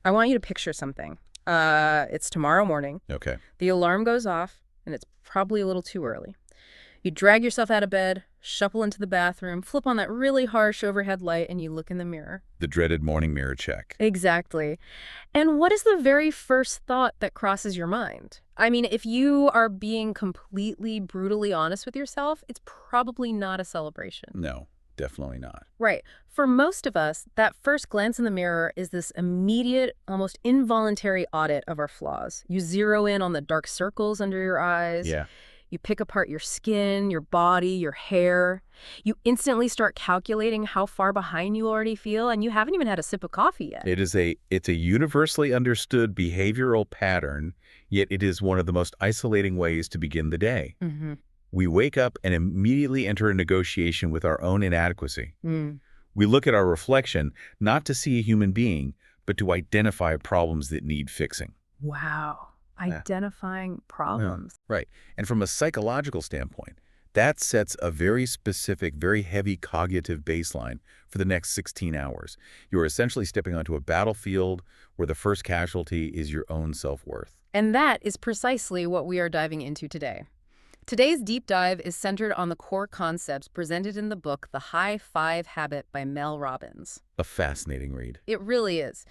I want you to picture something. It's tomorrow morning. Okay. The alarm goes off, and it's probably a little too early. You drag yourself out of bed, shuffle into the bathroom, flip on that really harsh overhead light, and you look in the mirror. The dreaded morning mirror check. Exactly. And what is the very first thought that crosses your mind? I mean, if you are being completely brutally honest with yourself, it's probably not a celebration. No, definitely not. Right. For most of us, that first glance in the mirror is this immediate, almost involuntary audit of our flaws. You zero in on the dark circles under your eyes. Yeah. You pick apart your skin, your body, your hair. You instantly start calculating how far behind you already feel, and you haven't even had a sip of coffee yet. It's a universally understood behavioral pattern, yet it is one of the most isolating ways to begin the day. Mm-hmm. We wake up and immediately enter a negotiation with our own inadequacy. We look at our reflection not to see a human being, but to identify problems that need fixing. Wow. Identifying problems. Yeah. Right. And from a psychological standpoint, that sets a very specific, very heavy cognitive baseline for the next 16 hours. You're essentially stepping onto a battlefield where the first casualty is your own self-worth. And that is precisely what we are diving into today. Today's deep dive is centered on the core concepts presented in the book The High Five Habit by Mel Robbins. A fascinating read. It really is.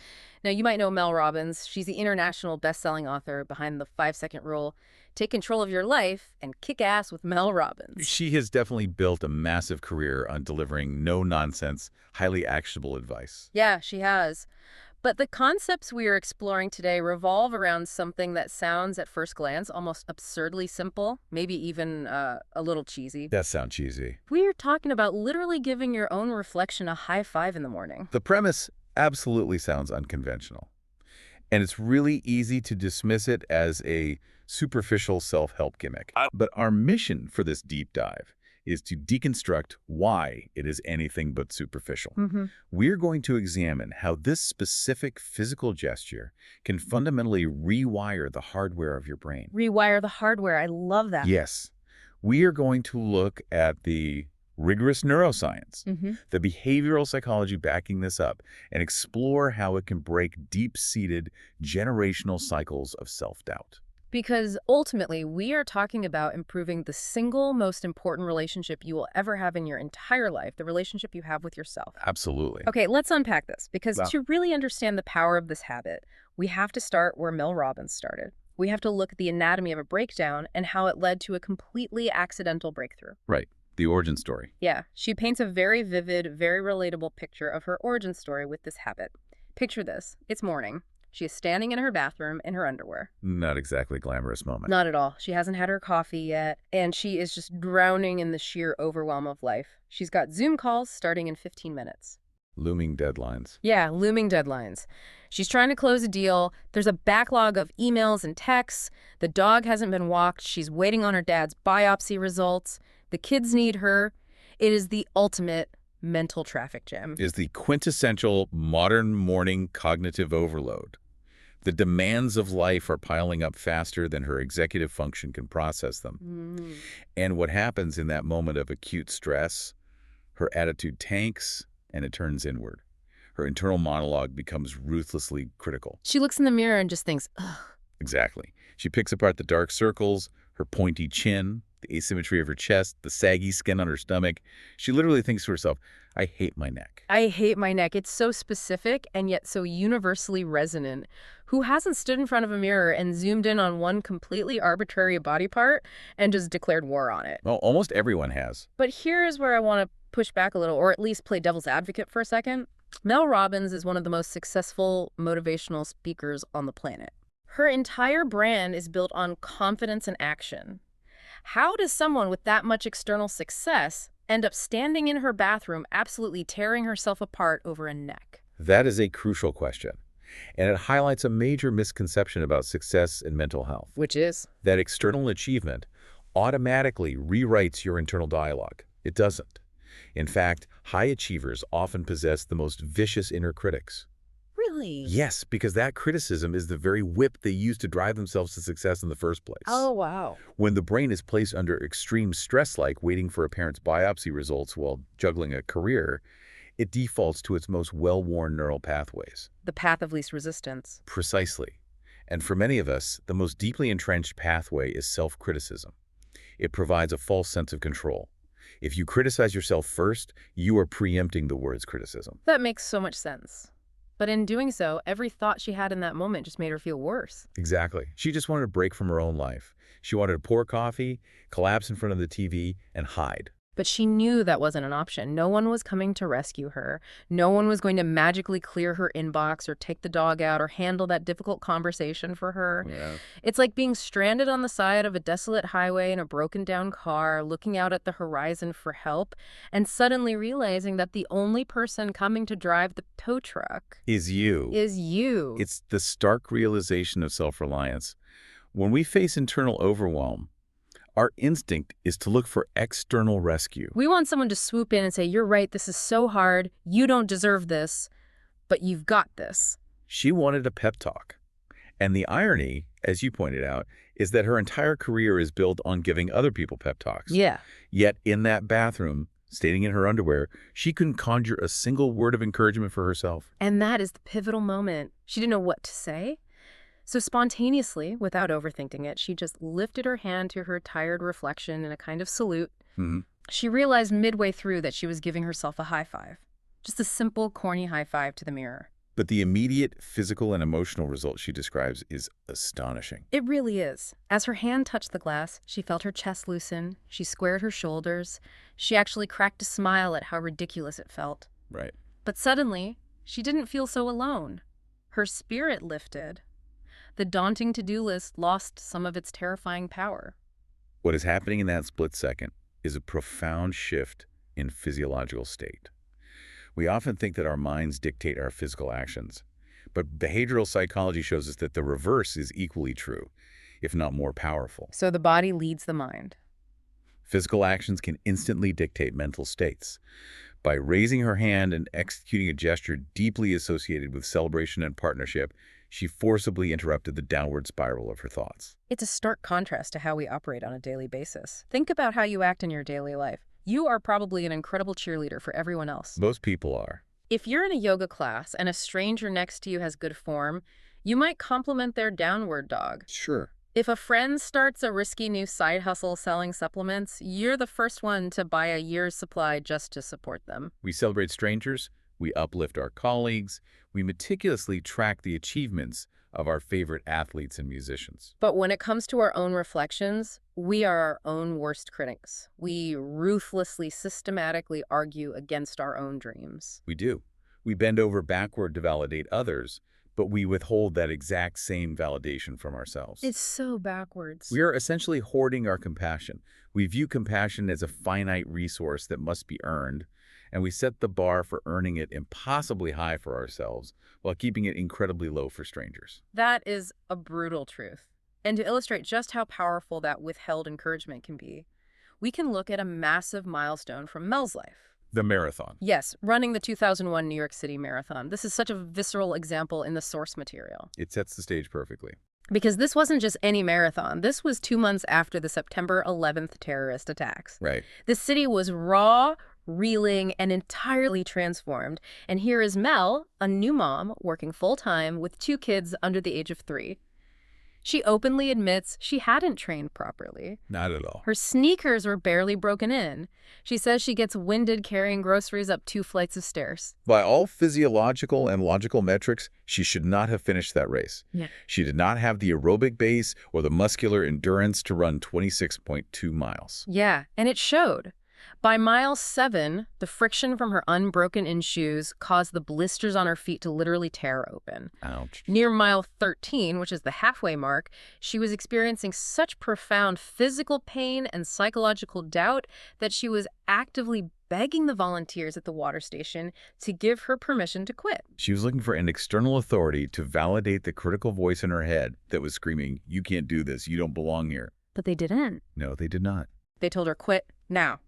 Now, you might know Mel Robbins. She's the international best-selling author behind the 5-second rule. Take control of your life and kick ass with Mel Robbins. She has definitely built a massive career on delivering no-nonsense, highly actionable advice. Yeah, she has. But the concepts we are exploring today revolve around something that sounds at first glance almost absurdly simple, maybe even a little cheesy. That sounds cheesy. We are talking about literally giving your own reflection a high five in the morning. The premise absolutely sounds unconventional. And it's really easy to dismiss it as a superficial self-help gimmick. But our mission for this deep dive is to deconstruct why it is anything but superficial. We're going to examine how this specific physical gesture can fundamentally rewire the hardware of your brain. Rewire the hardware. I love that. Yes. We are going to look at the rigorous neuroscience, the behavioral psychology backing this up, and explore how it can break deep-seated generational cycles of self-doubt. Because ultimately, we are talking about improving the single most important relationship you will ever have in your entire life, the relationship you have with yourself. Absolutely. Okay, let's unpack this, because to really understand the power of this habit, we have to start where Mel Robbins started. We have to look at the anatomy of a breakdown and how it led to a completely accidental breakthrough. Right. The origin story. Yeah, she paints a very vivid, very relatable picture of her origin story with this habit. Picture this. It's morning. She is standing in her bathroom in her underwear. Not exactly a glamorous moment. Not at all. She hasn't had her coffee yet, and she is just drowning in the sheer overwhelm of life. She's got Zoom calls starting in 15 minutes. Looming deadlines. Yeah, looming deadlines. She's trying to close a deal. There's a backlog of emails and texts. The dog hasn't been walked. She's waiting on her dad's biopsy results. The kids need her. It is the ultimate mental traffic jam. Is the quintessential modern morning cognitive overload. The demands of life are piling up faster than her executive function can process them. And what happens in that moment of acute stress, her attitude tanks and it turns inward. Her internal monologue becomes ruthlessly critical. She looks in the mirror and just thinks, ugh. Exactly. She picks apart the dark circles, her pointy chin, the asymmetry of her chest, the saggy skin on her stomach. She literally thinks to herself, I hate my neck. I hate my neck. It's so specific and yet so universally resonant. Who hasn't stood in front of a mirror and zoomed in on one completely arbitrary body part and just declared war on it? Well, almost everyone has. But here is where I want to push back a little, or at least play devil's advocate for a second. Mel Robbins is one of the most successful motivational speakers on the planet. Her entire brand is built on confidence and action. How does someone with that much external success end up standing in her bathroom absolutely tearing herself apart over a neck? That is a crucial question. And it highlights a major misconception about success and mental health. Which is? That external achievement automatically rewrites your internal dialogue. It doesn't. In fact, high achievers often possess the most vicious inner critics. Really? Yes, because that criticism is the very whip they use to drive themselves to success in the first place. Oh, wow. When the brain is placed under extreme stress, like waiting for a parent's biopsy results while juggling a career, It defaults to its most well-worn neural pathways. The path of least resistance. Precisely. And for many of us, the most deeply entrenched pathway is self-criticism. It provides a false sense of control. If you criticize yourself first, you are preempting the word's criticism. That makes so much sense. But in doing so, every thought she had in that moment just made her feel worse. Exactly. She just wanted a break from her own life. She wanted to pour coffee, collapse in front of the TV, and hide. But she knew that wasn't an option. No one was coming to rescue her. No one was going to magically clear her inbox or take the dog out or handle that difficult conversation for her. Yeah. It's like being stranded on the side of a desolate highway in a broken-down car, looking out at the horizon for help, and suddenly realizing that the only person coming to drive the tow truck Is you. is you. It's the stark realization of self-reliance. When we face internal overwhelm, our instinct is to look for external rescue. We want someone to swoop in and say, "You're right, this is so hard. You don't deserve this, but you've got this." She wanted a pep talk. And the irony, as you pointed out, is that her entire career is built on giving other people pep talks. Yeah. Yet in that bathroom, standing in her underwear, she couldn't conjure a single word of encouragement for herself. And that is the pivotal moment. She didn't know what to say. So spontaneously, without overthinking it, she just lifted her hand to her tired reflection in a kind of salute. Mm-hmm. She realized midway through that she was giving herself a high five. Just a simple, corny high five to the mirror. But the immediate physical and emotional result she describes is astonishing. It really is. As her hand touched the glass, she felt her chest loosen. She squared her shoulders. She actually cracked a smile at how ridiculous it felt. Right. But suddenly, she didn't feel so alone. Her spirit lifted. The daunting to-do list lost some of its terrifying power. What is happening in that split second is a profound shift in physiological state. We often think that our minds dictate our physical actions, but behavioral psychology shows us that the reverse is equally true, if not more powerful. So the body leads the mind. Physical actions can instantly dictate mental states. By raising her hand and executing a gesture deeply associated with celebration and partnership, she forcibly interrupted the downward spiral of her thoughts. It's a stark contrast to how we operate on a daily basis. Think about how you act in your daily life. You are probably an incredible cheerleader for everyone else. Most people are. If you're in a yoga class and a stranger next to you has good form, you might compliment their downward dog. Sure. If a friend starts a risky new side hustle selling supplements, you're the first one to buy a year's supply just to support them. We celebrate strangers, we uplift our colleagues, we meticulously track the achievements of our favorite athletes and musicians. But when it comes to our own reflections, we are our own worst critics. We ruthlessly, systematically argue against our own dreams. We do. We bend over backward to validate others, but we withhold that exact same validation from ourselves. It's so backwards. We are essentially hoarding our compassion. We view compassion as a finite resource that must be earned, and we set the bar for earning it impossibly high for ourselves while keeping it incredibly low for strangers. That is a brutal truth. And to illustrate just how powerful that withheld encouragement can be, we can look at a massive milestone from Mel's life. The marathon. Yes, running the 2001 New York City Marathon. This is such a visceral example in the source material. It sets the stage perfectly. Because this wasn't just any marathon. This was 2 months after the September 11th terrorist attacks. Right. The city was raw, reeling, and entirely transformed. And here is Mel, a new mom, working full-time with 2 kids under the age of 3. She openly admits she hadn't trained properly. Not at all. Her sneakers were barely broken in. She says she gets winded carrying groceries up 2 flights of stairs. By all physiological and logical metrics, she should not have finished that race. Yeah. She did not have the aerobic base or the muscular endurance to run 26.2 miles. Yeah, and it showed. By mile 7, the friction from her unbroken-in shoes caused the blisters on her feet to literally tear open. Ouch. Near mile 13, which is the halfway mark, she was experiencing such profound physical pain and psychological doubt that she was actively begging the volunteers at the water station to give her permission to quit. She was looking for an external authority to validate the critical voice in her head that was screaming, "You can't do this, you don't belong here." But they didn't. No, they did not. They told her, "Quit now.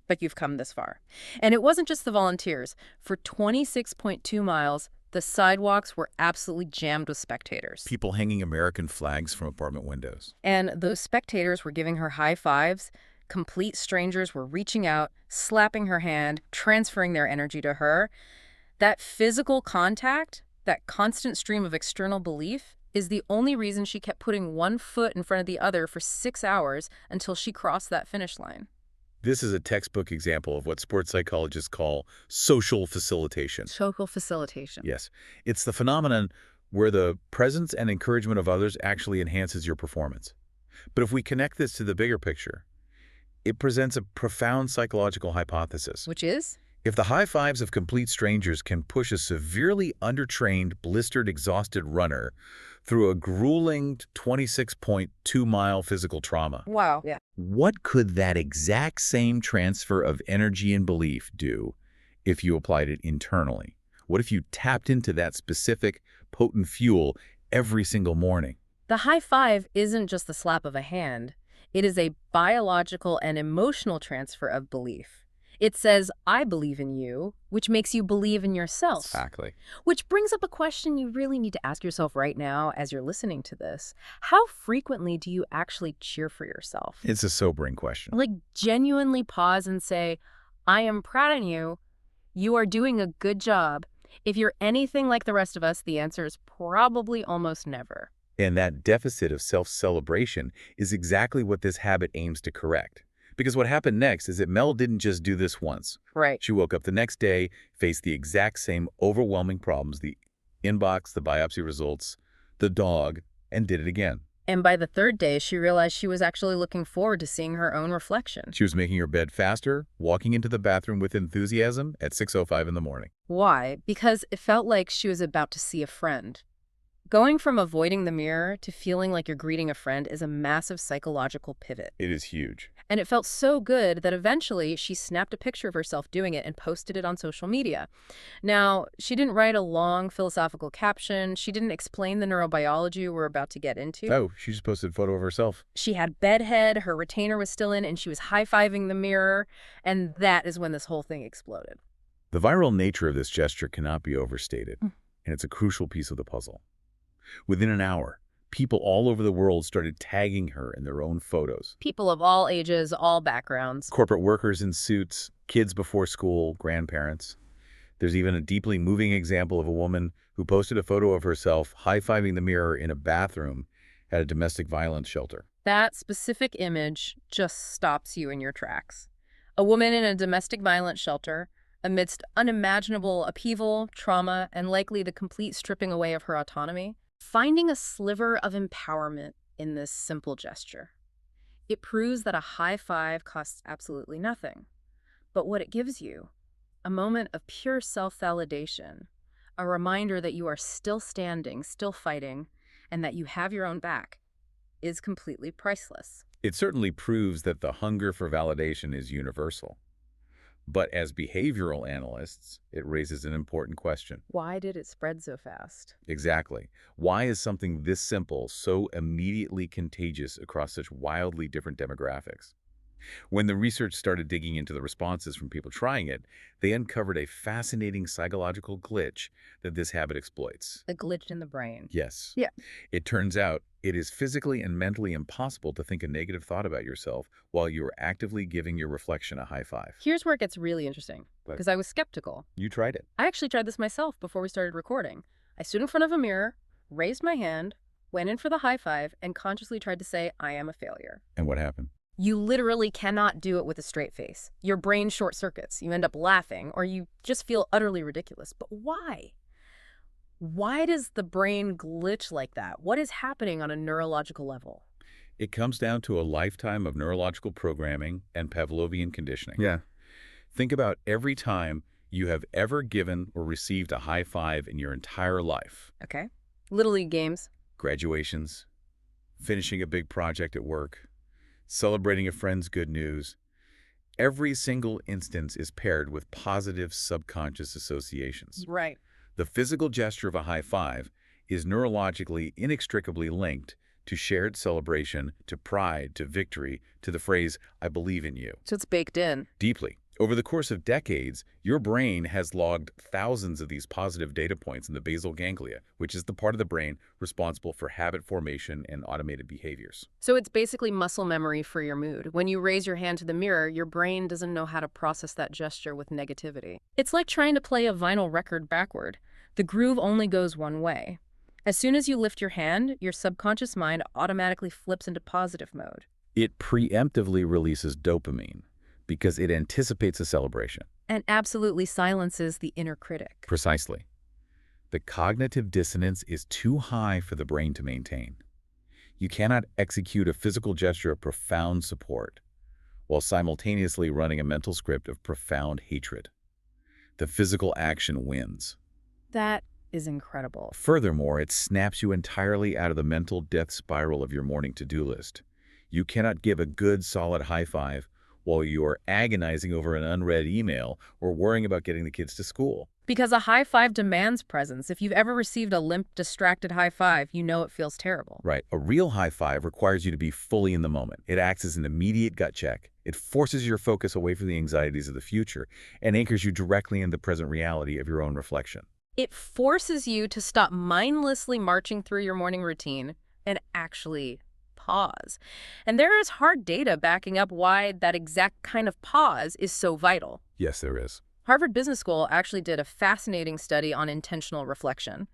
But you've come this far." And it wasn't just the volunteers. For 26.2 miles, the sidewalks were absolutely jammed with spectators. People hanging American flags from apartment windows. And those spectators were giving her high fives, complete strangers were reaching out, slapping her hand, transferring their energy to her. That physical contact, that constant stream of external belief, is the only reason she kept putting one foot in front of the other for 6 hours until she crossed that finish line. This is a textbook example of what sports psychologists call social facilitation. Social facilitation. Yes, it's the phenomenon where the presence and encouragement of others actually enhances your performance. But if we connect this to the bigger picture, it presents a profound psychological hypothesis. Which is? If the high fives of complete strangers can push a severely undertrained, blistered, exhausted runner through a grueling 26.2-mile physical trauma, Wow. Yeah. what could that exact same transfer of energy and belief do if you applied it internally? What if you tapped into that specific, potent fuel every single morning? The high five isn't just the slap of a hand. It is a biological and emotional transfer of belief. It says, I believe in you, which makes you believe in yourself. Exactly. Which brings up a question you really need to ask yourself right now as you're listening to this. How frequently do you actually cheer for yourself? It's a sobering question. Like, genuinely pause and say, I am proud of you. You are doing a good job. If you're anything like the rest of us, the answer is probably almost never. And that deficit of self-celebration is exactly what this habit aims to correct. Because what happened next is that Mel didn't just do this once. Right. She woke up the next day, faced the exact same overwhelming problems, the inbox, the biopsy results, the dog, and did it again. And by the third day, she realized she was actually looking forward to seeing her own reflection. She was making her bed faster, walking into the bathroom with enthusiasm at 6:05 in the morning. Why? Because it felt like she was about to see a friend. Going from avoiding the mirror to feeling like you're greeting a friend is a massive psychological pivot. It is huge. And it felt so good that eventually she snapped a picture of herself doing it and posted it on social media. Now, she didn't write a long philosophical caption. She didn't explain the neurobiology we're about to get into. Oh, she just posted a photo of herself. She had bedhead, her retainer was still in, and she was high-fiving the mirror. And that is when this whole thing exploded. The viral nature of this gesture cannot be overstated, and it's a crucial piece of the puzzle. Within an hour, people all over the world started tagging her in their own photos. People of all ages, all backgrounds. Corporate workers in suits, kids before school, grandparents. There's even a deeply moving example of a woman who posted a photo of herself high-fiving the mirror in a bathroom at a domestic violence shelter. That specific image just stops you in your tracks. A woman in a domestic violence shelter, amidst unimaginable upheaval, trauma, and likely the complete stripping away of her autonomy, finding a sliver of empowerment in this simple gesture. It proves that a high five costs absolutely nothing. But what it gives you, a moment of pure self-validation, a reminder that you are still standing, still fighting, and that you have your own back, is completely priceless. It certainly proves that the hunger for validation is universal. But as behavioral analysts, it raises an important question. Why did it spread so fast? Exactly. Why is something this simple so immediately contagious across such wildly different demographics? When the research started digging into the responses from people trying it, they uncovered a fascinating psychological glitch that this habit exploits. A glitch in the brain. Yes. Yeah. It turns out it is physically and mentally impossible to think a negative thought about yourself while you are actively giving your reflection a high five. Here's where it gets really interesting, But- because I was skeptical. You tried it. I actually tried this myself before we started recording. I stood in front of a mirror, raised my hand, went in for the high five, and consciously tried to say, I am a failure. And what happened? You literally cannot do it with a straight face. Your brain short circuits. You end up laughing, or you just feel utterly ridiculous. But why? Why does the brain glitch like that? What is happening on a neurological level? It comes down to a lifetime of neurological programming and Pavlovian conditioning. Yeah. Think about every time you have ever given or received a high five in your entire life. Okay. Little League games. Graduations, finishing a big project at work, celebrating a friend's good news. Every single instance is paired with positive subconscious associations. Right. The physical gesture of a high five is neurologically inextricably linked to shared celebration, to pride, to victory, to the phrase, I believe in you. So it's baked in. Deeply. Over the course of decades, your brain has logged thousands of these positive data points in the basal ganglia, which is the part of the brain responsible for habit formation and automated behaviors. So it's basically muscle memory for your mood. When you raise your hand to the mirror, your brain doesn't know how to process that gesture with negativity. It's like trying to play a vinyl record backward. The groove only goes one way. As soon as you lift your hand, your subconscious mind automatically flips into positive mode. It preemptively releases dopamine because it anticipates a celebration. And absolutely silences the inner critic. Precisely. The cognitive dissonance is too high for the brain to maintain. You cannot execute a physical gesture of profound support while simultaneously running a mental script of profound hatred. The physical action wins. That is incredible. Furthermore, it snaps you entirely out of the mental death spiral of your morning to-do list. You cannot give a good, solid high five while you are agonizing over an unread email or worrying about getting the kids to school. Because a high five demands presence. If you've ever received a limp, distracted high five, you know it feels terrible. Right. A real high five requires you to be fully in the moment. It acts as an immediate gut check. It forces your focus away from the anxieties of the future and anchors you directly in the present reality of your own reflection. It forces you to stop mindlessly marching through your morning routine and actually pause. And there is hard data backing up why that exact kind of pause is so vital. Yes, there is. Harvard Business School actually did a fascinating study on intentional reflection.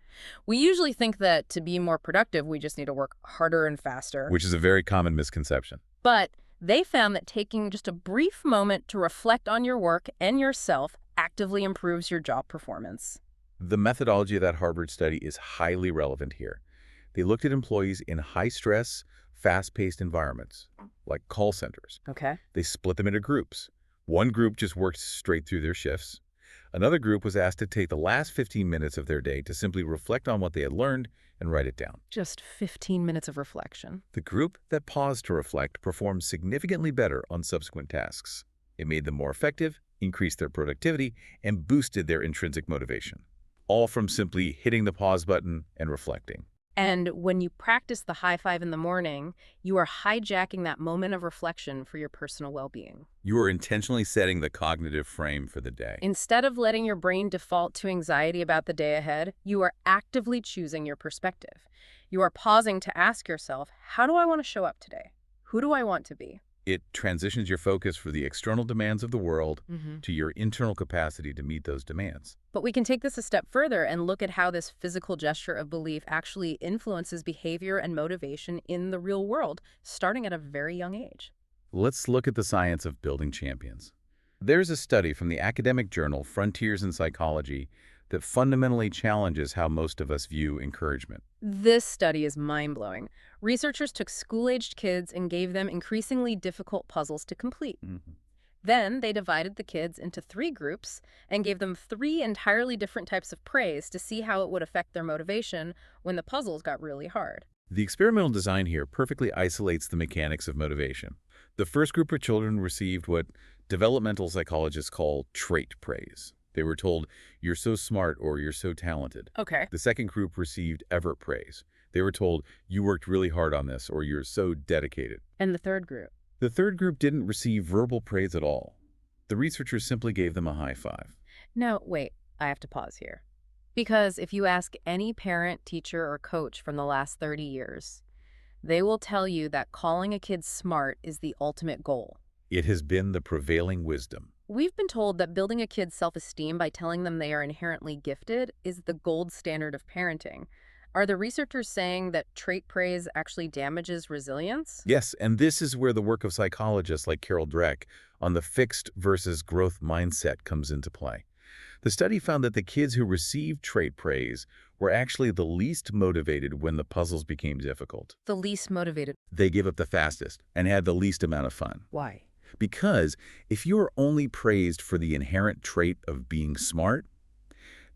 We usually think that to be more productive, we just need to work harder and faster. Which is a very common misconception. But they found that taking just a brief moment to reflect on your work and yourself actively improves your job performance. The methodology of that Harvard study is highly relevant here. They looked at employees in high-stress, fast-paced environments, like call centers. Okay. They split them into groups. One group just worked straight through their shifts. Another group was asked to take the last 15 minutes of their day to simply reflect on what they had learned and write it down. Just 15 minutes of reflection. The group that paused to reflect performed significantly better on subsequent tasks. It made them more effective, increased their productivity, and boosted their intrinsic motivation. All from simply hitting the pause button and reflecting. And when you practice the high five in the morning, you are hijacking that moment of reflection for your personal well-being. You are intentionally setting the cognitive frame for the day. Instead of letting your brain default to anxiety about the day ahead, you are actively choosing your perspective. You are pausing to ask yourself, how do I want to show up today? Who do I want to be? It transitions your focus from the external demands of the world to your internal capacity to meet those demands. But we can take this a step further and look at how this physical gesture of belief actually influences behavior and motivation in the real world, starting at a very young age. Let's look at the science of building champions. There's a study from the academic journal Frontiers in Psychology that fundamentally challenges how most of us view encouragement. This study is mind-blowing. Researchers took school-aged kids and gave them increasingly difficult puzzles to complete. Then they divided the kids into 3 groups and gave them 3 entirely different types of praise to see how it would affect their motivation when the puzzles got really hard. The experimental design here perfectly isolates the mechanics of motivation. The first group of children received what developmental psychologists call trait praise. They were told, "You're so smart," or "You're so talented." Okay. The second group received effort praise. They were told, "You worked really hard on this," or "You're so dedicated." And the third group? The third group didn't receive verbal praise at all. The researchers simply gave them a high five. Now, wait, I have to pause here. Because if you ask any parent, teacher, or coach from the last 30 years, they will tell you that calling a kid smart is the ultimate goal. It has been the prevailing wisdom. We've been told that building a kid's self-esteem by telling them they are inherently gifted is the gold standard of parenting. Are the researchers saying that trait praise actually damages resilience? Yes, and this is where the work of psychologists like Carol Dweck on the fixed versus growth mindset comes into play. The study found that the kids who received trait praise were actually the least motivated when the puzzles became difficult. The least motivated. They gave up the fastest and had the least amount of fun. Why? Because if you are only praised for the inherent trait of being smart,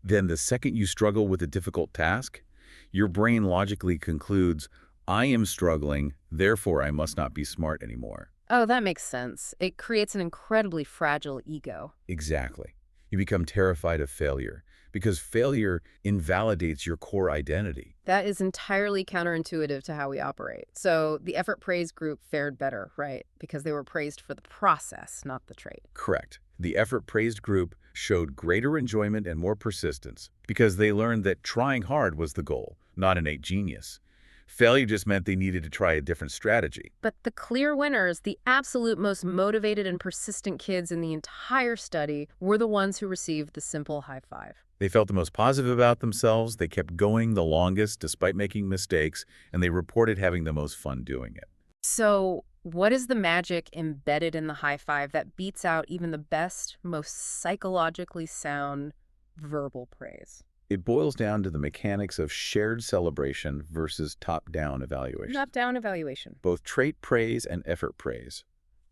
then the second you struggle with a difficult task, your brain logically concludes, "I am struggling, therefore I must not be smart anymore." Oh, that makes sense. It creates an incredibly fragile ego. Exactly. You become terrified of failure because failure invalidates your core identity. That is entirely counterintuitive to how we operate. So the effort praise group fared better, right? Because they were praised for the process, not the trait. Correct. The effort-praised group showed greater enjoyment and more persistence because they learned that trying hard was the goal, not innate genius. Failure just meant they needed to try a different strategy. But the clear winners, the absolute most motivated and persistent kids in the entire study, were the ones who received the simple high five. They felt the most positive about themselves, they kept going the longest despite making mistakes, and they reported having the most fun doing it. So, what is the magic embedded in the high five that beats out even the best, most psychologically sound verbal praise? It boils down to the mechanics of shared celebration versus top-down evaluation. Top-down evaluation. Both trait praise and effort praise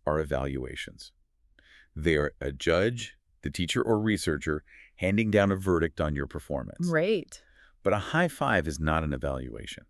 are evaluations. They are a judge, the teacher or researcher, handing down a verdict on your performance. Right. But a high five is not an evaluation.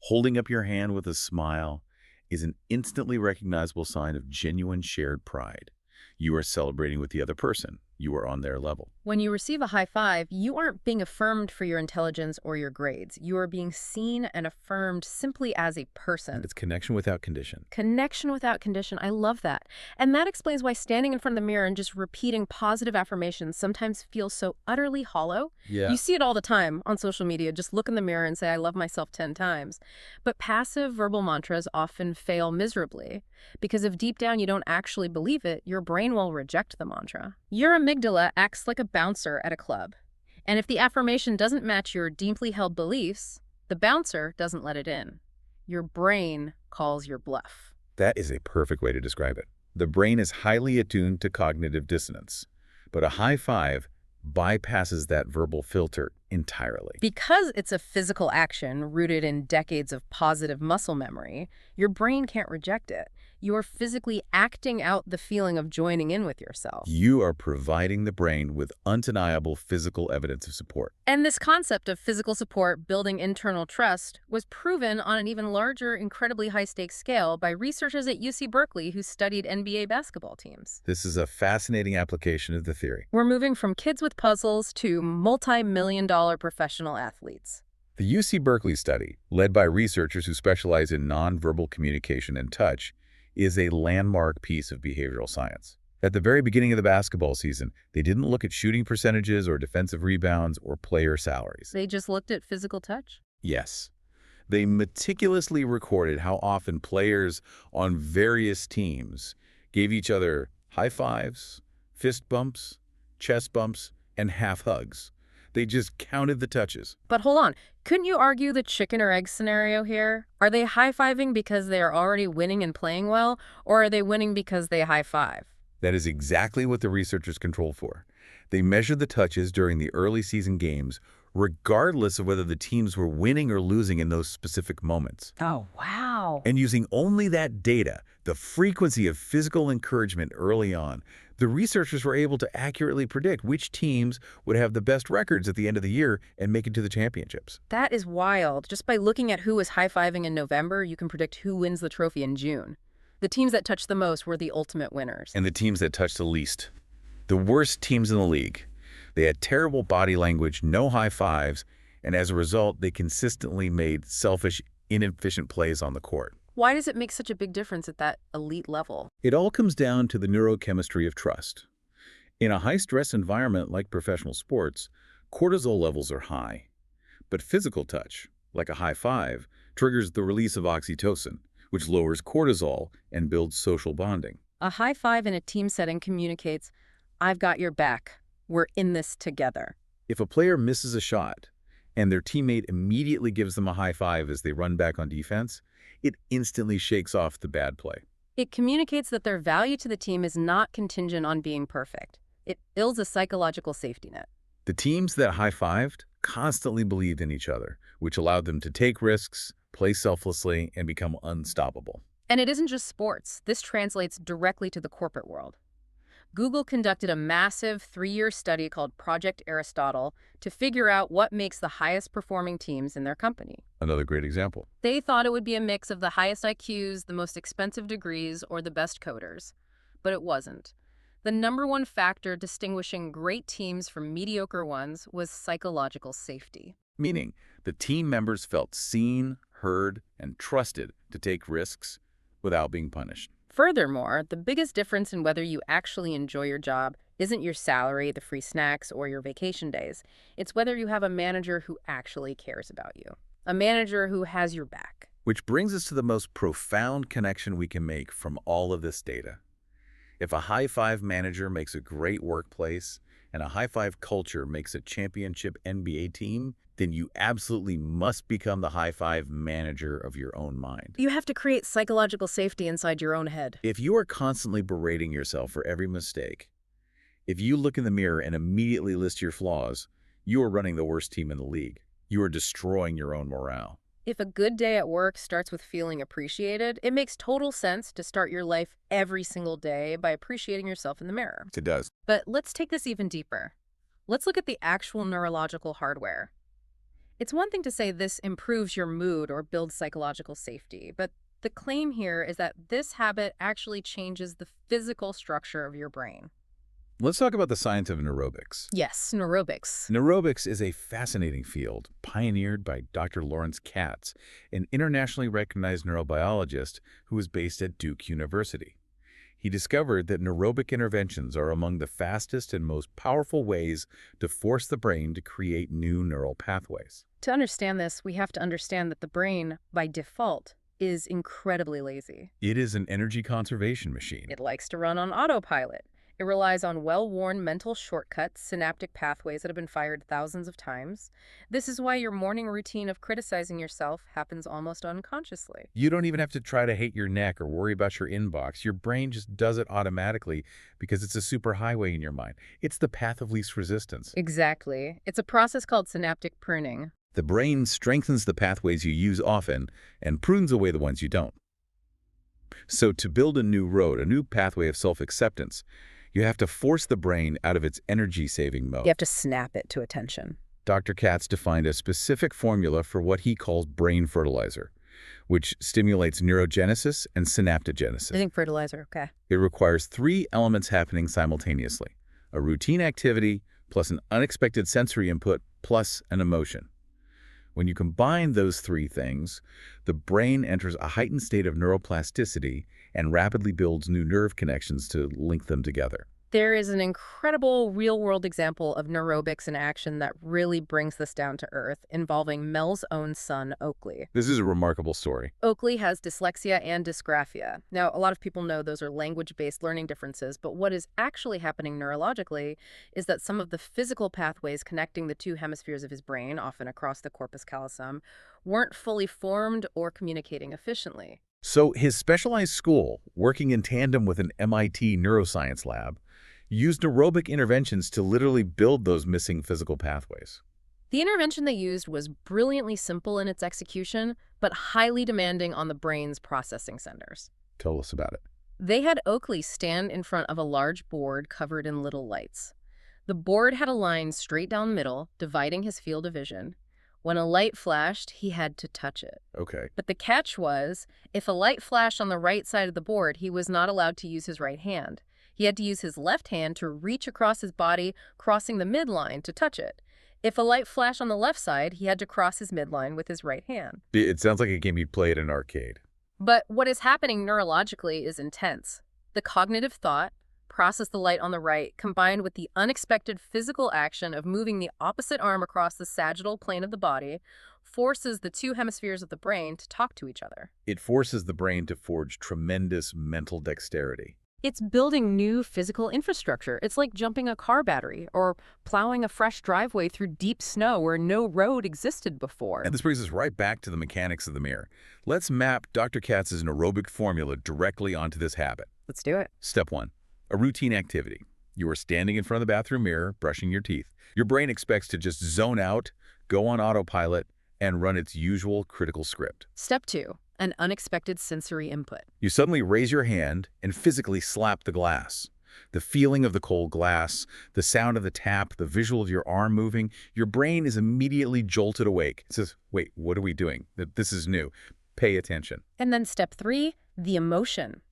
Holding up your hand with a smile is an instantly recognizable sign of genuine shared pride. You are celebrating with the other person. You are on their level. When you receive a high five, you aren't being affirmed for your intelligence or your grades. You are being seen and affirmed simply as a person. It's connection without condition. Connection without condition. I love that. And that explains why standing in front of the mirror and just repeating positive affirmations sometimes feels so utterly hollow. Yeah. You see it all the time on social media. Just look in the mirror and say, I love myself 10 times. But passive verbal mantras often fail miserably because if deep down you don't actually believe it, your brain will reject the mantra. Your amygdala acts like a bouncer at a club. And if the affirmation doesn't match your deeply held beliefs, the bouncer doesn't let it in. Your brain calls your bluff. That is a perfect way to describe it. The brain is highly attuned to cognitive dissonance, but a high five bypasses that verbal filter entirely. Because it's a physical action rooted in decades of positive muscle memory, your brain can't reject it. You're physically acting out the feeling of joining in with yourself. You are providing the brain with undeniable physical evidence of support. And this concept of physical support building internal trust was proven on an even larger, incredibly high-stakes scale by researchers at UC Berkeley who studied NBA basketball teams. This is a fascinating application of the theory. We're moving from kids with puzzles to multi-million-dollar professional athletes. The UC Berkeley study, led by researchers who specialize in nonverbal communication and touch, is a landmark piece of behavioral science. At the very beginning of the basketball season, they didn't look at shooting percentages or defensive rebounds or player salaries. They just looked at physical touch? Yes. They meticulously recorded how often players on various teams gave each other high fives, fist bumps, chest bumps, and half hugs. They just counted the touches. But hold on, couldn't you argue the chicken or egg scenario here? Are they high-fiving because they are already winning and playing well, or are they winning because they high-five? That is exactly what the researchers controlled for. They measured the touches during the early season games, regardless of whether the teams were winning or losing in those specific moments. Oh, wow. And using only that data, the frequency of physical encouragement early on, the researchers were able to accurately predict which teams would have the best records at the end of the year and make it to the championships. That is wild. Just by looking at who was high-fiving in November, you can predict who wins the trophy in June. The teams that touched the most were the ultimate winners. And the teams that touched the least. The worst teams in the league. They had terrible body language, no high fives, and as a result, they consistently made selfish, inefficient plays on the court. Why does it make such a big difference at that elite level? It all comes down to the neurochemistry of trust. In a high-stress environment like professional sports, cortisol levels are high. But physical touch, like a high five, triggers the release of oxytocin, which lowers cortisol and builds social bonding. A high five in a team setting communicates, I've got your back. We're in this together. If a player misses a shot and their teammate immediately gives them a high five as they run back on defense, it instantly shakes off the bad play. It communicates that their value to the team is not contingent on being perfect. It builds a psychological safety net. The teams that high-fived constantly believed in each other, which allowed them to take risks, play selflessly, and become unstoppable. And it isn't just sports. This translates directly to the corporate world. Google conducted a massive 3-year study called Project Aristotle to figure out what makes the highest performing teams in their company. Another great example. They thought it would be a mix of the highest IQs, the most expensive degrees, or the best coders. But it wasn't. The #1 factor distinguishing great teams from mediocre ones was psychological safety. Meaning, the team members felt seen, heard, and trusted to take risks without being punished. Furthermore, the biggest difference in whether you actually enjoy your job, isn't your salary, the free snacks, or your vacation days. It's whether you have a manager who actually cares about you, a manager who has your back. Which brings us to the most profound connection we can make from all of this data. If a high-five manager makes a great workplace and a high-five culture makes a championship NBA team, then you absolutely must become the high-five manager of your own mind. You have to create psychological safety inside your own head. If you are constantly berating yourself for every mistake, if you look in the mirror and immediately list your flaws, you are running the worst team in the league. You are destroying your own morale. If a good day at work starts with feeling appreciated, it makes total sense to start your life every single day by appreciating yourself in the mirror. It does. But let's take this even deeper. Let's look at the actual neurological hardware. It's one thing to say this improves your mood or builds psychological safety, but the claim here is that this habit actually changes the physical structure of your brain. Let's talk about the science of neurobics. Yes, neurobics. Neurobics is a fascinating field pioneered by Dr. Lawrence Katz, an internationally recognized neurobiologist who is based at Duke University. He discovered that neurobic interventions are among the fastest and most powerful ways to force the brain to create new neural pathways. To understand this, we have to understand that the brain, by default, is incredibly lazy. It is an energy conservation machine. It likes to run on autopilot. It relies on well-worn mental shortcuts, synaptic pathways that have been fired thousands of times. This is why your morning routine of criticizing yourself happens almost unconsciously. You don't even have to try to hate your neck or worry about your inbox. Your brain just does it automatically because it's a superhighway in your mind. It's the path of least resistance. Exactly. It's a process called synaptic pruning. The brain strengthens the pathways you use often and prunes away the ones you don't. So to build a new road, a new pathway of self-acceptance, you have to force the brain out of its energy-saving mode. You have to snap it to attention. Dr. Katz defined a specific formula for what he calls brain fertilizer, which stimulates neurogenesis and synaptogenesis. I think fertilizer, okay. It requires three elements happening simultaneously: a routine activity, plus an unexpected sensory input, plus an emotion. When you combine those three things, the brain enters a heightened state of neuroplasticity and rapidly builds new nerve connections to link them together. There is an incredible real-world example of neurobics in action that really brings this down to earth, involving Mel's own son, Oakley. This is a remarkable story. Oakley has dyslexia and dysgraphia. Now, a lot of people know those are language-based learning differences, but what is actually happening neurologically is that some of the physical pathways connecting the two hemispheres of his brain, often across the corpus callosum, weren't fully formed or communicating efficiently. So his specialized school, working in tandem with an MIT neuroscience lab, used aerobic interventions to literally build those missing physical pathways. The intervention they used was brilliantly simple in its execution, but highly demanding on the brain's processing centers. Tell us about it. They had Oakley stand in front of a large board covered in little lights. The board had a line straight down middle, dividing his field of vision. When a light flashed, he had to touch it. Okay. But the catch was, if a light flashed on the right side of the board, he was not allowed to use his right hand. He had to use his left hand to reach across his body, crossing the midline to touch it. If a light flashed on the left side, he had to cross his midline with his right hand. It sounds like a game you'd play at an arcade. But what is happening neurologically is intense. The cognitive thought, process the light on the right, combined with the unexpected physical action of moving the opposite arm across the sagittal plane of the body, forces the two hemispheres of the brain to talk to each other. It forces the brain to forge tremendous mental dexterity. It's building new physical infrastructure. It's like jumping a car battery or plowing a fresh driveway through deep snow where no road existed before. And this brings us right back to the mechanics of the mirror. Let's map Dr. Katz's aerobic formula directly onto this habit. Let's do it. Step 1. A routine activity. You are standing in front of the bathroom mirror, brushing your teeth. Your brain expects to just zone out, go on autopilot, and run its usual critical script. Step 2. An unexpected sensory input. You suddenly raise your hand and physically slap the glass. The feeling of the cold glass, the sound of the tap, the visual of your arm moving, your brain is immediately jolted awake. It says, wait, what are we doing? This is new. Pay attention. And then step 3, the emotion.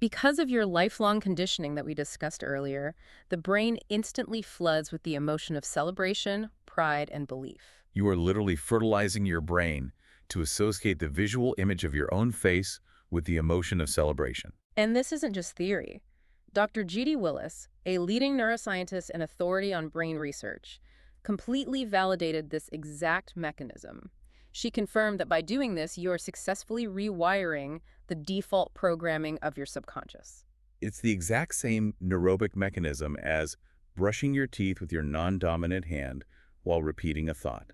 Because of your lifelong conditioning that we discussed earlier, the brain instantly floods with the emotion of celebration, pride, and belief. You are literally fertilizing your brain to associate the visual image of your own face with the emotion of celebration. And this isn't just theory. Dr. G.D. Willis, a leading neuroscientist and authority on brain research, completely validated this exact mechanism. She confirmed that by doing this, you are successfully rewiring the default programming of your subconscious. It's the exact same neurobic mechanism as brushing your teeth with your non-dominant hand while repeating a thought.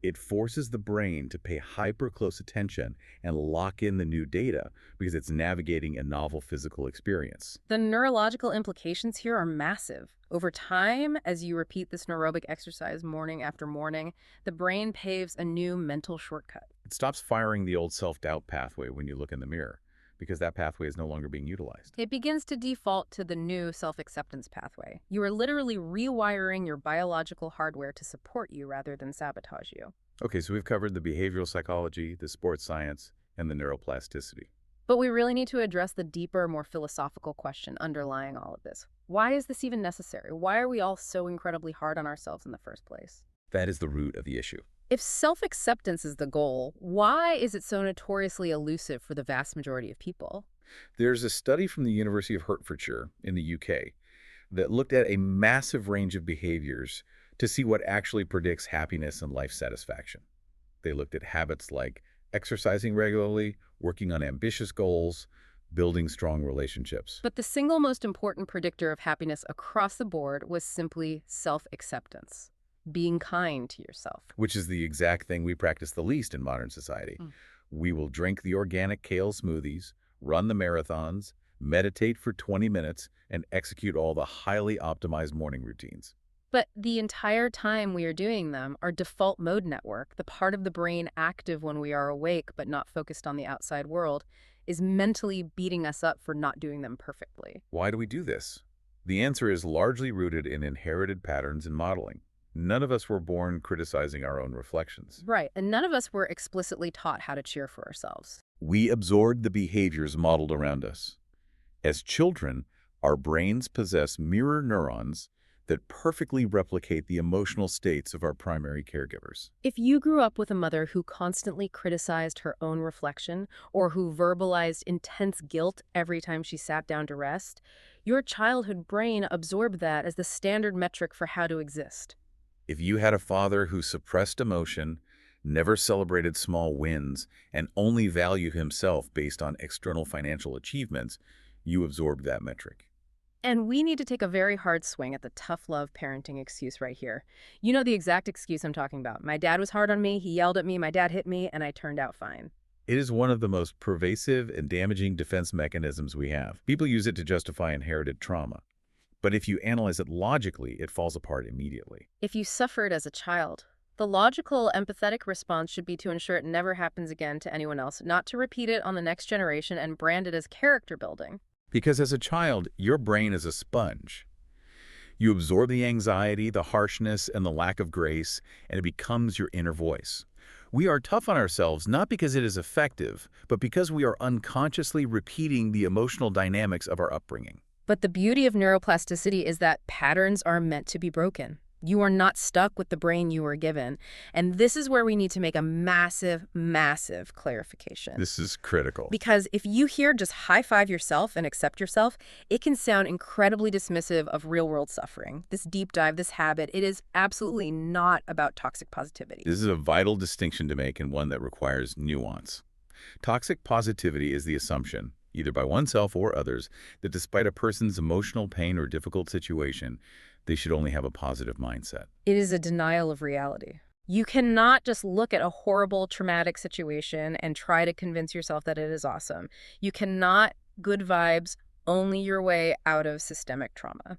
It forces the brain to pay hyper-close attention and lock in the new data because it's navigating a novel physical experience. The neurological implications here are massive. Over time, as you repeat this neurobic exercise morning after morning, the brain paves a new mental shortcut. It stops firing the old self-doubt pathway when you look in the mirror, because that pathway is no longer being utilized. It begins to default to the new self-acceptance pathway. You are literally rewiring your biological hardware to support you rather than sabotage you. Okay, so we've covered the behavioral psychology, the sports science, and the neuroplasticity. But we really need to address the deeper, more philosophical question underlying all of this. Why is this even necessary? Why are we all so incredibly hard on ourselves in the first place? That is the root of the issue. If self-acceptance is the goal, why is it so notoriously elusive for the vast majority of people? There's a study from the University of Hertfordshire in the UK that looked at a massive range of behaviors to see what actually predicts happiness and life satisfaction. They looked at habits like exercising regularly, working on ambitious goals, building strong relationships. But the single most important predictor of happiness across the board was simply self-acceptance, being kind to yourself. Which is the exact thing we practice the least in modern society. We will drink the organic kale smoothies, run the marathons, meditate for 20 minutes, and execute all the highly optimized morning routines. But the entire time we are doing them, our default mode network, the part of the brain active when we are awake but not focused on the outside world, is mentally beating us up for not doing them perfectly. Why do we do this? The answer is largely rooted in inherited patterns and modeling. None of us were born criticizing our own reflections. Right, and none of us were explicitly taught how to cheer for ourselves. We absorbed the behaviors modeled around us. As children, our brains possess mirror neurons that perfectly replicate the emotional states of our primary caregivers. If you grew up with a mother who constantly criticized her own reflection or who verbalized intense guilt every time she sat down to rest, your childhood brain absorbed that as the standard metric for how to exist. If you had a father who suppressed emotion, never celebrated small wins, and only valued himself based on external financial achievements, you absorbed that metric. And we need to take a very hard swing at the tough love parenting excuse right here. You know the exact excuse I'm talking about. My dad was hard on me, he yelled at me, my dad hit me, and I turned out fine. It is one of the most pervasive and damaging defense mechanisms we have. People use it to justify inherited trauma. But if you analyze it logically, it falls apart immediately. If you suffered as a child, the logical, empathetic response should be to ensure it never happens again to anyone else, not to repeat it on the next generation and brand it as character building. Because as a child, your brain is a sponge. You absorb the anxiety, the harshness, and the lack of grace, and it becomes your inner voice. We are tough on ourselves not because it is effective, but because we are unconsciously repeating the emotional dynamics of our upbringing. But the beauty of neuroplasticity is that patterns are meant to be broken. You are not stuck with the brain you were given. And this is where we need to make a massive, massive clarification. This is critical. Because if you hear just high-five yourself and accept yourself, it can sound incredibly dismissive of real-world suffering. This deep dive, this habit, it is absolutely not about toxic positivity. This is a vital distinction to make and one that requires nuance. Toxic positivity is the assumption, either by oneself or others, that despite a person's emotional pain or difficult situation, they should only have a positive mindset. It is a denial of reality. You cannot just look at a horrible, traumatic situation and try to convince yourself that it is awesome. You cannot good vibes only your way out of systemic trauma.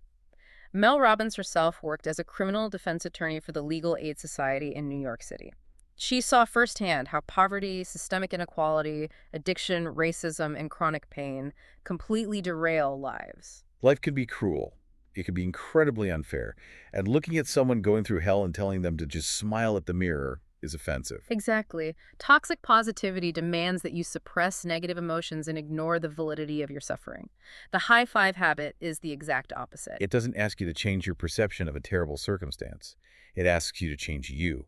Mel Robbins herself worked as a criminal defense attorney for the Legal Aid Society in New York City. She saw firsthand how poverty, systemic inequality, addiction, racism, and chronic pain completely derail lives. Life can be cruel. It can be incredibly unfair. And looking at someone going through hell and telling them to just smile at the mirror is offensive. Exactly. Toxic positivity demands that you suppress negative emotions and ignore the validity of your suffering. The high-five habit is the exact opposite. It doesn't ask you to change your perception of a terrible circumstance. It asks you to change you.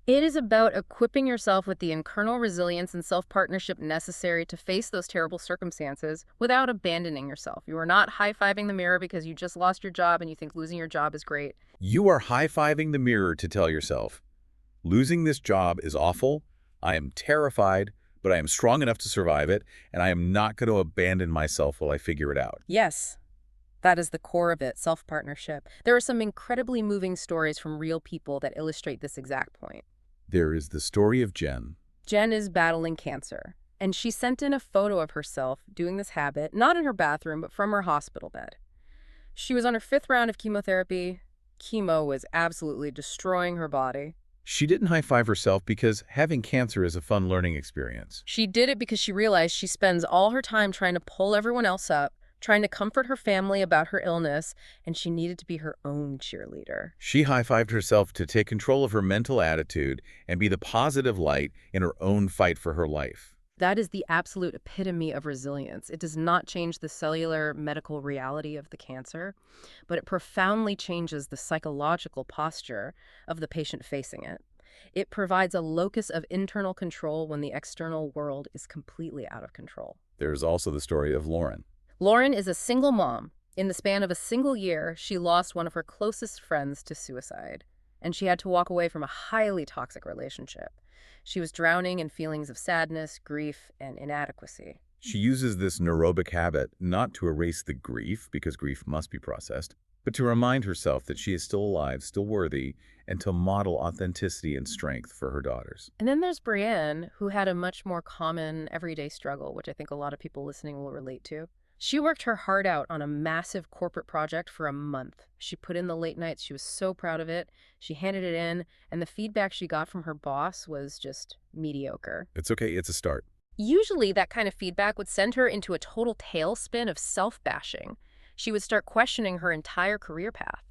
It is about equipping yourself with the internal resilience and self-partnership necessary to face those terrible circumstances without abandoning yourself. You are not high-fiving the mirror because you just lost your job and you think losing your job is great. You are high-fiving the mirror to tell yourself, losing this job is awful, I am terrified, but I am strong enough to survive it, and I am not going to abandon myself while I figure it out. Yes, that is the core of it, self-partnership. There are some incredibly moving stories from real people that illustrate this exact point. There is the story of Jen. Jen is battling cancer, and she sent in a photo of herself doing this habit, not in her bathroom, but from her hospital bed. She was on her 5th round of chemotherapy. Chemo was absolutely destroying her body. She didn't high-five herself because having cancer is a fun learning experience. She did it because she realized she spends all her time trying to pull everyone else up, trying to comfort her family about her illness, and she needed to be her own cheerleader. She high-fived herself to take control of her mental attitude and be the positive light in her own fight for her life. That is the absolute epitome of resilience. It does not change the cellular medical reality of the cancer, but it profoundly changes the psychological posture of the patient facing it. It provides a locus of internal control when the external world is completely out of control. There's also the story of Lauren. Lauren is a single mom. In the span of a single year, she lost one of her closest friends to suicide, and she had to walk away from a highly toxic relationship. She was drowning in feelings of sadness, grief, and inadequacy. She uses this neurobic habit not to erase the grief, because grief must be processed, but to remind herself that she is still alive, still worthy, and to model authenticity and strength for her daughters. And then there's Brienne, who had a much more common everyday struggle, which I think a lot of people listening will relate to. She worked her heart out on a massive corporate project for a month. She put in the late nights. She was so proud of it. She handed it in, and the feedback she got from her boss was just mediocre. It's okay, it's a start. Usually, that kind of feedback would send her into a total tailspin of self-bashing. She would start questioning her entire career path.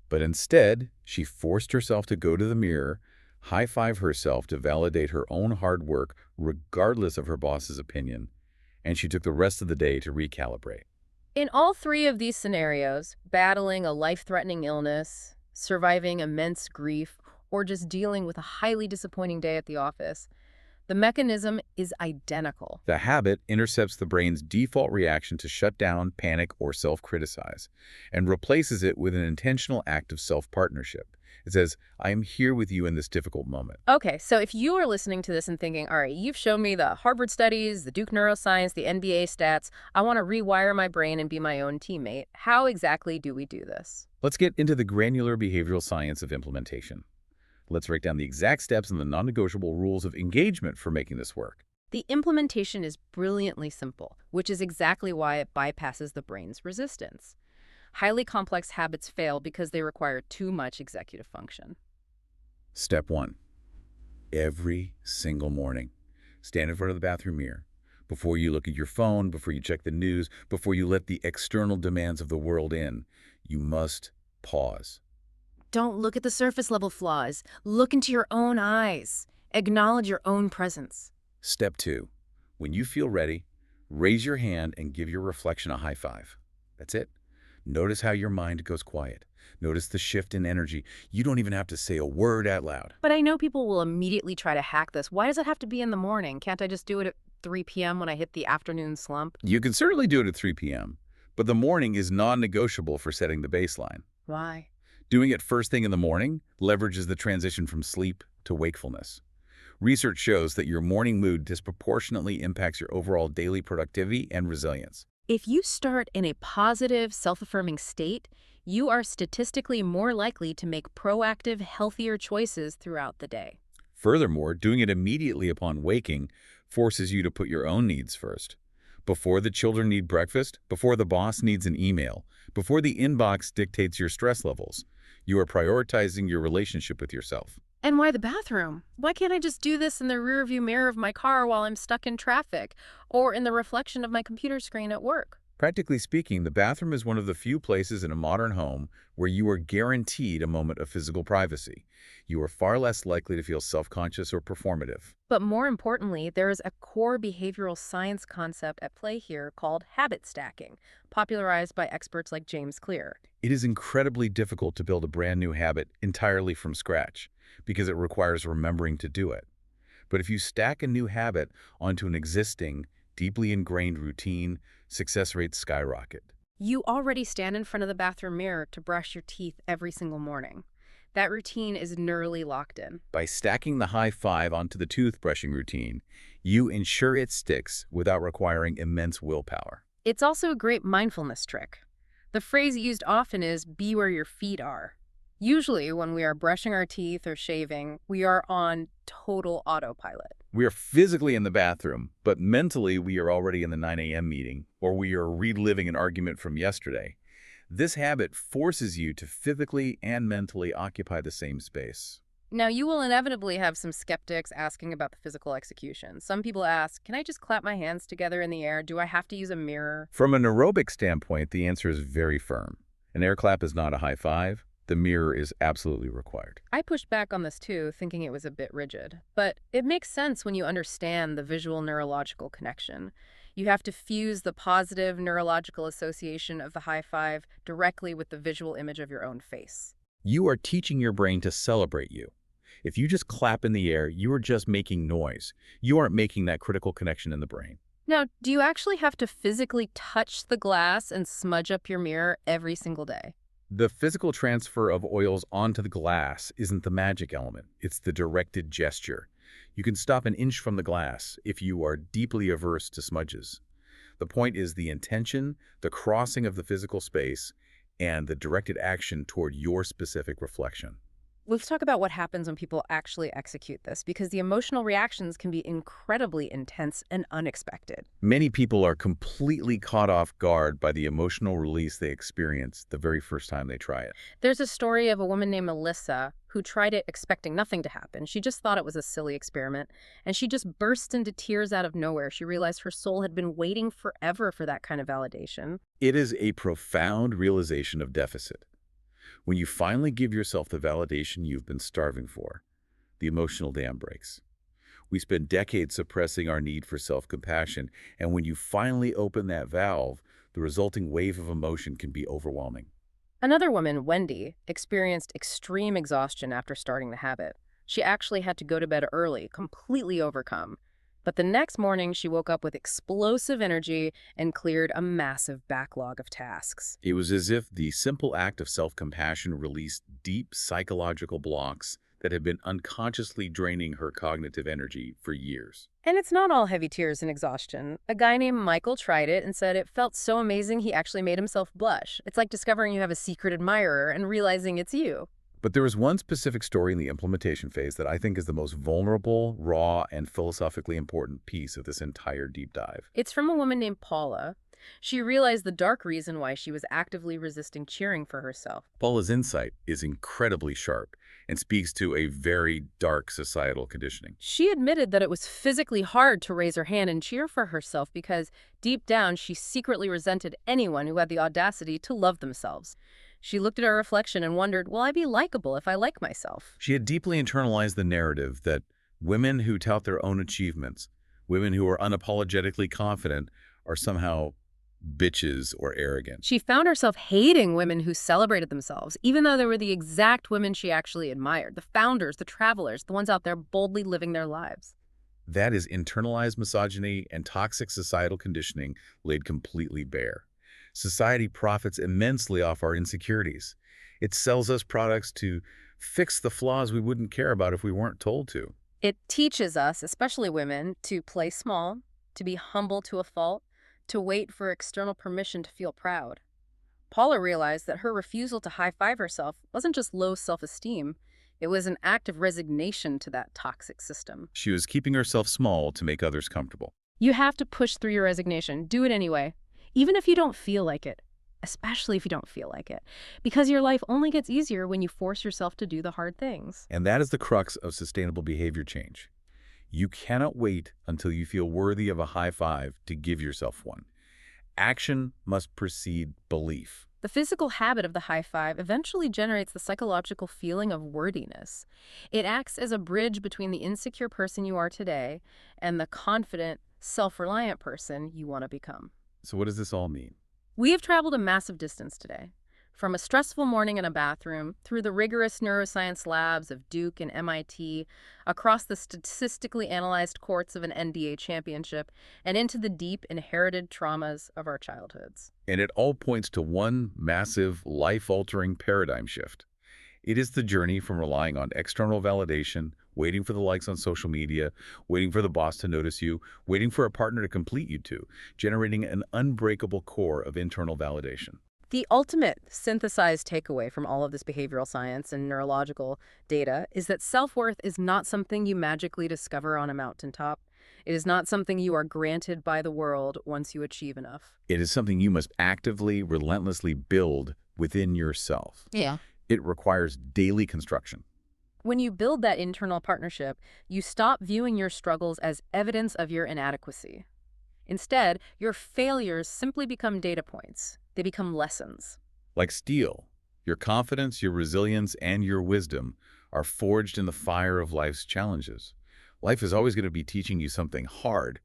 But instead, she forced herself to go to the mirror, high-five herself to validate her own hard work regardless of her boss's opinion, and she took the rest of the day to recalibrate. In all three of these scenarios, battling a life-threatening illness, surviving immense grief, or just dealing with a highly disappointing day at the office, the mechanism is identical. The habit intercepts the brain's default reaction to shut down, panic, or self-criticize, and replaces it with an intentional act of self-partnership. It says, I am here with you in this difficult moment. Okay, so if you are listening to this and thinking, all right, you've shown me the Harvard studies, the Duke neuroscience, the NBA stats, I want to rewire my brain and be my own teammate. How exactly do we do this? Let's get into the granular behavioral science of implementation. Let's break down the exact steps and the non-negotiable rules of engagement for making this work. The implementation is brilliantly simple, which is exactly why it bypasses the brain's resistance. Highly complex habits fail because they require too much executive function. Step 1. Every single morning, stand in front of the bathroom mirror. Before you look at your phone, before you check the news, before you let the external demands of the world in, you must pause. Don't look at the surface level flaws. Look into your own eyes. Acknowledge your own presence. Step 2. When you feel ready, raise your hand and give your reflection a high five. That's it. Notice how your mind goes quiet. Notice the shift in energy. You don't even have to say a word out loud. But I know people will immediately try to hack this. Why does it have to be in the morning? Can't I just do it at 3 p.m. when I hit the afternoon slump? You can certainly do it at 3 p.m., but the morning is non-negotiable for setting the baseline. Why? Doing it first thing in the morning leverages the transition from sleep to wakefulness. Research shows that your morning mood disproportionately impacts your overall daily productivity and resilience. If you start in a positive, self-affirming state, you are statistically more likely to make proactive, healthier choices throughout the day. Furthermore, doing it immediately upon waking forces you to put your own needs first. Before the children need breakfast, before the boss needs an email, before the inbox dictates your stress levels, you are prioritizing your relationship with yourself. And why the bathroom? Why can't I just do this in the rearview mirror of my car while I'm stuck in traffic, or in the reflection of my computer screen at work? Practically speaking, the bathroom is one of the few places in a modern home where you are guaranteed a moment of physical privacy. You are far less likely to feel self-conscious or performative. But more importantly, there is a core behavioral science concept at play here called habit stacking, popularized by experts like James Clear. It is incredibly difficult to build a brand new habit entirely from scratch. because it requires remembering to do it. But if you stack a new habit onto an existing, deeply ingrained routine, success rates skyrocket. You already stand in front of the bathroom mirror to brush your teeth every single morning. That routine is neurally locked in. By stacking the high five onto the toothbrushing routine, you ensure it sticks without requiring immense willpower. It's also a great mindfulness trick. The phrase used often is, be where your feet are. Usually, when we are brushing our teeth or shaving, we are on total autopilot. We are physically in the bathroom, but mentally we are already in the 9 a.m. meeting, or we are reliving an argument from yesterday. This habit forces you to physically and mentally occupy the same space. Now, you will inevitably have some skeptics asking about the physical execution. Some people ask, can I just clap my hands together in the air? Do I have to use a mirror? From an aerobic standpoint, the answer is very firm. An air clap is not a high five. The mirror is absolutely required. I pushed back on this too, thinking it was a bit rigid. But it makes sense when you understand the visual neurological connection. You have to fuse the positive neurological association of the high five directly with the visual image of your own face. You are teaching your brain to celebrate you. If you just clap in the air, you are just making noise. You aren't making that critical connection in the brain. Now, do you actually have to physically touch the glass and smudge up your mirror every single day? The physical transfer of oils onto the glass isn't the magic element. It's the directed gesture. You can stop an inch from the glass if you are deeply averse to smudges. The point is the intention, the crossing of the physical space, and the directed action toward your specific reflection. Let's talk about what happens when people actually execute this, because the emotional reactions can be incredibly intense and unexpected. Many people are completely caught off guard by the emotional release they experience the very first time they try it. There's a story of a woman named Melissa who tried it expecting nothing to happen. She just thought it was a silly experiment, and she just burst into tears out of nowhere. She realized her soul had been waiting forever for that kind of validation. It is a profound realization of deficit. When you finally give yourself the validation you've been starving for, the emotional dam breaks. We spend decades suppressing our need for self-compassion, and when you finally open that valve, the resulting wave of emotion can be overwhelming. Another woman, Wendy, experienced extreme exhaustion after starting the habit. She actually had to go to bed early, completely overcome. But the next morning, she woke up with explosive energy and cleared a massive backlog of tasks. It was as if the simple act of self-compassion released deep psychological blocks that had been unconsciously draining her cognitive energy for years. And it's not all heavy tears and exhaustion. A guy named Michael tried it and said it felt so amazing he actually made himself blush. It's like discovering you have a secret admirer and realizing it's you. But there is one specific story in the implementation phase that I think is the most vulnerable, raw, and philosophically important piece of this entire deep dive. It's from a woman named Paula. She realized the dark reason why she was actively resisting cheering for herself. Paula's insight is incredibly sharp and speaks to a very dark societal conditioning. She admitted that it was physically hard to raise her hand and cheer for herself because deep down she secretly resented anyone who had the audacity to love themselves. She looked at her reflection and wondered, will I be likable if I like myself? She had deeply internalized the narrative that women who tout their own achievements, women who are unapologetically confident, are somehow bitches or arrogant. She found herself hating women who celebrated themselves, even though they were the exact women she actually admired, the founders, the travelers, the ones out there boldly living their lives. That is internalized misogyny and toxic societal conditioning laid completely bare. Society profits immensely off our insecurities. It sells us products to fix the flaws we wouldn't care about if we weren't told to. It teaches us, especially women, to play small, to be humble to a fault, to wait for external permission to feel proud. Paula realized that her refusal to high-five herself wasn't just low self-esteem, it was an act of resignation to that toxic system. She was keeping herself small to make others comfortable. You have to push through your resignation. Do it anyway. Even if you don't feel like it, especially if you don't feel like it, because your life only gets easier when you force yourself to do the hard things. And that is the crux of sustainable behavior change. You cannot wait until you feel worthy of a high five to give yourself one. Action must precede belief. The physical habit of the high five eventually generates the psychological feeling of worthiness. It acts as a bridge between the insecure person you are today and the confident, self-reliant person you want to become. So what does this all mean? We have traveled a massive distance today. From a stressful morning in a bathroom, through the rigorous neuroscience labs of Duke and MIT, across the statistically analyzed courts of an NBA championship, and into the deep inherited traumas of our childhoods. And it all points to one massive, life-altering paradigm shift. It is the journey from relying on external validation, waiting for the likes on social media, waiting for the boss to notice you, waiting for a partner to complete you to, generating an unbreakable core of internal validation. The ultimate synthesized takeaway from all of this behavioral science and neurological data is that self-worth is not something you magically discover on a mountaintop. It is not something you are granted by the world once you achieve enough. It is something you must actively, relentlessly build within yourself. Yeah. It requires daily construction. When you build that internal partnership, you stop viewing your struggles as evidence of your inadequacy. Instead, your failures simply become data points. They become lessons. Like steel, your confidence, your resilience, and your wisdom are forged in the fire of life's challenges. Life is always going to be teaching you something hard,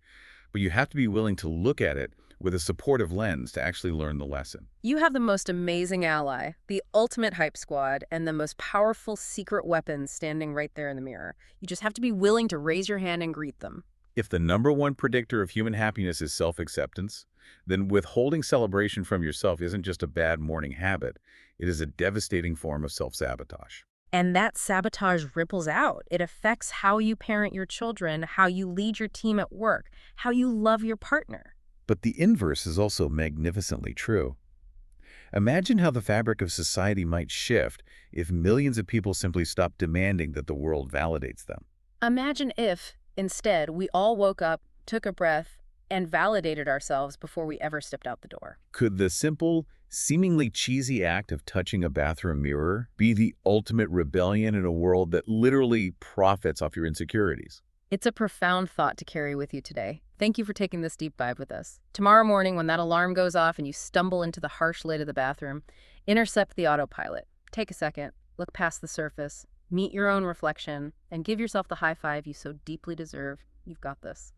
but you have to be willing to look at it with a supportive lens to actually learn the lesson. You have the most amazing ally, the ultimate hype squad, and the most powerful secret weapons standing right there in the mirror. You just have to be willing to raise your hand and greet them. If the number one predictor of human happiness is self-acceptance, then withholding celebration from yourself isn't just a bad morning habit. It is a devastating form of self-sabotage. And that sabotage ripples out. It affects how you parent your children, how you lead your team at work, how you love your partner. But the inverse is also magnificently true. Imagine how the fabric of society might shift if millions of people simply stopped demanding that the world validates them. Imagine if, instead, we all woke up, took a breath, and validated ourselves before we ever stepped out the door. Could the simple, seemingly cheesy act of touching a bathroom mirror be the ultimate rebellion in a world that literally profits off your insecurities? It's a profound thought to carry with you today. Thank you for taking this deep dive with us. Tomorrow morning, when that alarm goes off and you stumble into the harsh light of the bathroom, intercept the autopilot. Take a second, look past the surface, meet your own reflection, and give yourself the high five you so deeply deserve. You've got this.